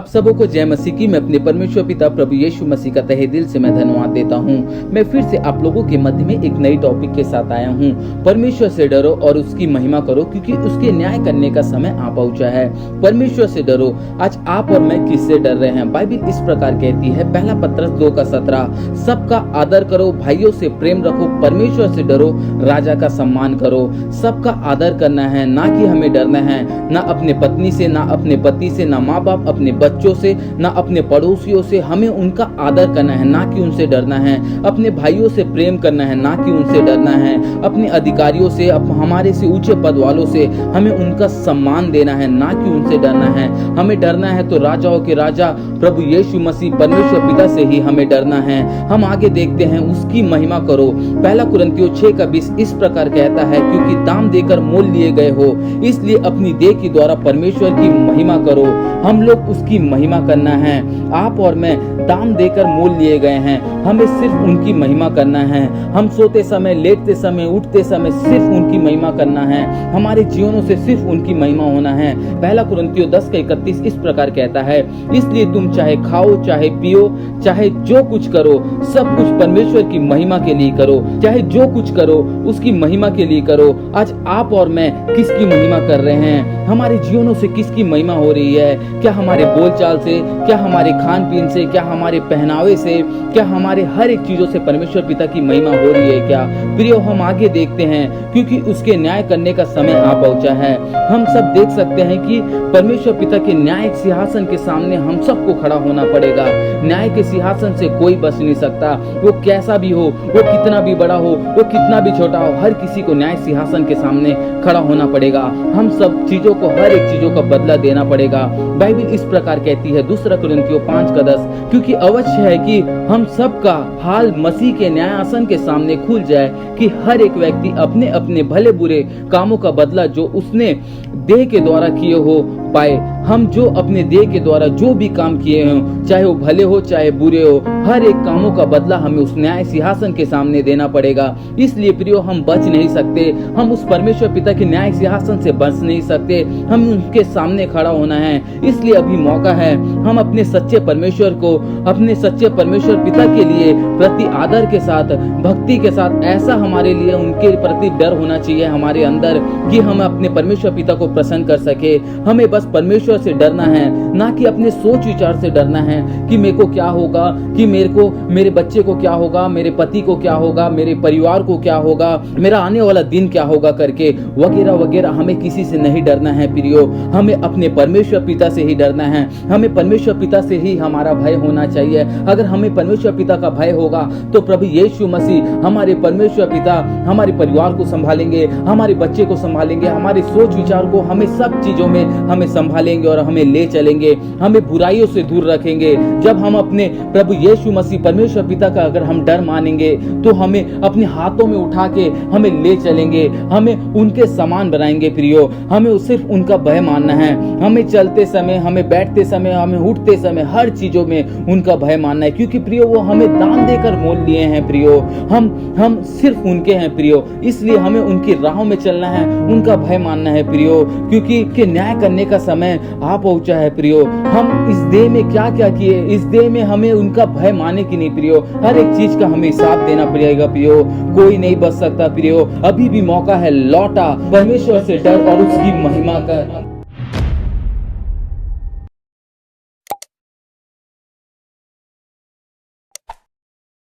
आप सबों को जय मसीह की। मैं अपने परमेश्वर पिता प्रभु यीशु मसीह का तहे दिल से मैं धन्यवाद देता हूँ। मैं फिर से आप लोगों के मध्य में एक नई टॉपिक के साथ आया हूँ। परमेश्वर से डरो और उसकी महिमा करो, क्योंकि उसके न्याय करने का समय आ पहुंचा है। परमेश्वर से डरो। आज आप और मैं किससे डर रहे हैं? बाइबल इस प्रकार कहती है, पहला पत्रस 2:17, सबका आदर करो, भाइयों से प्रेम रखो, परमेश्वर से डरो, राजा का सम्मान करो। सबका आदर करना है, ना कि हमें डरना है, ना अपने पत्नी से, ना अपने पति से, ना माँ बाप, अपने बच्चों से, ना अपने पड़ोसियों से। हमें उनका आदर करना है, ना कि उनसे डरना है। अपने भाइयों से प्रेम करना है, ना कि उनसे डरना है। अपने अधिकारियों से, हमारे से ऊंचे पद वालों से हमें उनका सम्मान देना है, ना कि उनसे डरना है। हमें डरना है तो राजाओं के राजा प्रभु यीशु मसीह परमेश्वर पिता से ही हमें डरना है। हम आगे देखते हैं, उसकी महिमा करो। पहला कुरिन्थियों 6:20 इस प्रकार कहता है, क्योंकि दाम देकर मोल लिए गए हो, इसलिए अपनी देह के द्वारा परमेश्वर की महिमा करो। हम लोग उसकी महिमा करना है। आप और मैं दाम देकर मोल लिए गए हैं, हमें सिर्फ उनकी महिमा करना है। हम सोते समय, लेटते समय, उठते समय सिर्फ उनकी महिमा करना है। हमारे जीवनों से सिर्फ उनकी महिमा होना है। पहला कुरिन्थियों 10:31 इस प्रकार कहता है, इसलिए तुम चाहे खाओ, चाहे पियो, चाहे जो कुछ करो, सब कुछ परमेश्वर की महिमा के लिए करो। चाहे जो कुछ करो उसकी महिमा के लिए करो। आज आप और मैं किसकी महिमा कर रहे हैं? हमारे जीवनों से किसकी महिमा हो रही है? क्या हमारे बोलचाल से, क्या हमारे खान पीन से, क्या हमारे पहनावे से, क्या हमारे हर एक चीजों से परमेश्वर पिता की महिमा हो रही है क्या? प्रियो, हम आगे देखते हैं, क्योंकि उसके न्याय करने का समय आ पहुंचा है। हम सब देख सकते हैं कि परमेश्वर पिता के न्याय सिंहासन के सामने हम सबको खड़ा होना पड़ेगा। न्याय के सिंहासन से कोई बच नहीं सकता। वो कैसा भी हो, वो कितना भी बड़ा हो, वो कितना भी छोटा हो, हर किसी को न्याय सिंहासन के सामने खड़ा होना पड़ेगा। हम सब चीजों को, हर एक चीजों का बदला देना पड़ेगा। बाइबल इस प्रकार कहती है, दूसरा कुरिन्थियों 5:10, क्योंकि अवश्य है कि हम सबका हाल मसीह के न्यायासन के सामने खुल जाए, कि हर एक व्यक्ति अपने अपने भले बुरे कामों का बदला जो उसने देह के द्वारा किए हो पाए। हम जो अपने देह के द्वारा जो भी काम किए हों, चाहे वो भले हो चाहे बुरे हो, हर एक कामों का बदला हमें उस न्याय सिंहासन के सामने देना पड़ेगा। इसलिए प्रियो, हम बच नहीं सकते। हम उस परमेश्वर पिता के न्याय सिंहासन से बच नहीं सकते। हम उनके सामने खड़ा होना है। इसलिए अभी मौका है, हम अपने सच्चे परमेश्वर को, अपने सच्चे परमेश्वर पिता के लिए प्रति आदर के साथ, भक्ति के साथ, ऐसा हमारे लिए उनके प्रति डर होना चाहिए हमारे अंदर, कि हम अपने परमेश्वर पिता को प्रसन्न कर सके। हमें बस परमेश्वर से डरना है, ना कि अपने सोच विचार से डरना है कि मेरे को क्या होगा, कि मेरे बच्चे को क्या होगा, मेरे पति को क्या होगा, मेरे परिवार को क्या होगा, मेरा आने वाला दिन क्या होगा करके वगैरह वगैरह। हमें किसी से नहीं डरना है प्रियो, हमें अपने परमेश्वर पिता से ही डरना है। हमें परमेश्वर पिता से ही हमारा भय होना चाहिए। अगर हमें परमेश्वर पिता का भय होगा तो प्रभु यीशु मसीह, हमारे परमेश्वर पिता, हमारे परिवार को संभालेंगे, हमारे बच्चे को संभालेंगे, हमारे सोच विचार को, हमें सब चीजों में हमें संभालेंगे और हमें ले चलेंगे, हमें बुराइयों से दूर रखेंगे। जब हम अपने प्रभु यीशु मसीह परमेश्वर पिता का अगर हम डर मानेंगे, तो हमें अपने हाथों में उठा के हमें ले चलेंगे, हमें उनके समान बनाएंगे प्रियो। हमें सिर्फ उनका भय मानना है। हमें चलते समय, हमें बैठते समय, हमें उठते समय, हर चीजों में उनका भय मानना है, क्योंकि प्रियो वो हमें दान देकर मोल लिए हैं प्रियो। हम सिर्फ उनके हैं प्रियो, इसलिए हमें उनकी राहों में चलना है, उनका भय मानना है प्रियो, क्योंकि के न्याय करने का समय आ पहुंचा है प्रियो। हम इस देह में क्या क्या किए, इस देह में हमें उनका भय माने कि नहीं प्रियो। हर एक चीज का हमें हिसाब देना पड़ेगा प्रियो। कोई नहीं बच सकता प्रियो। अभी भी मौका है, लौटा, परमेश्वर से डर और उसकी महिमा कर।